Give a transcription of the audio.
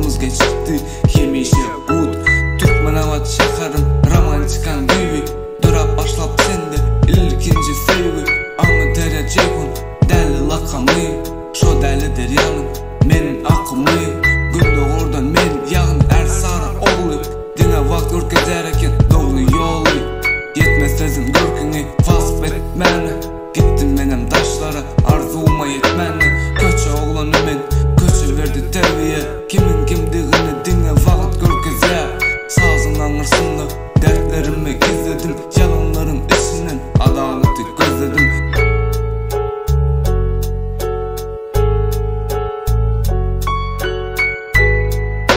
Yolumuz geçti yemişe ud Türkmenavat şaharın romantikan güyü Durap başlap sende ilkinci sevgi Ama derece kun deli lakamı Şo deli deryanın menin akımı Günde oradan men yağın er sarı oğlu Dine vak ürkezerken doğru yolu Yetmez sezin görkünü fasp etmeni Gittim benim taşlara arzuma yetmeni Köçe oğlanı men köçe verdi terbiye Kimin kimdiğini dine vakit görkezer Sazın anırsında dertlerimi gizledim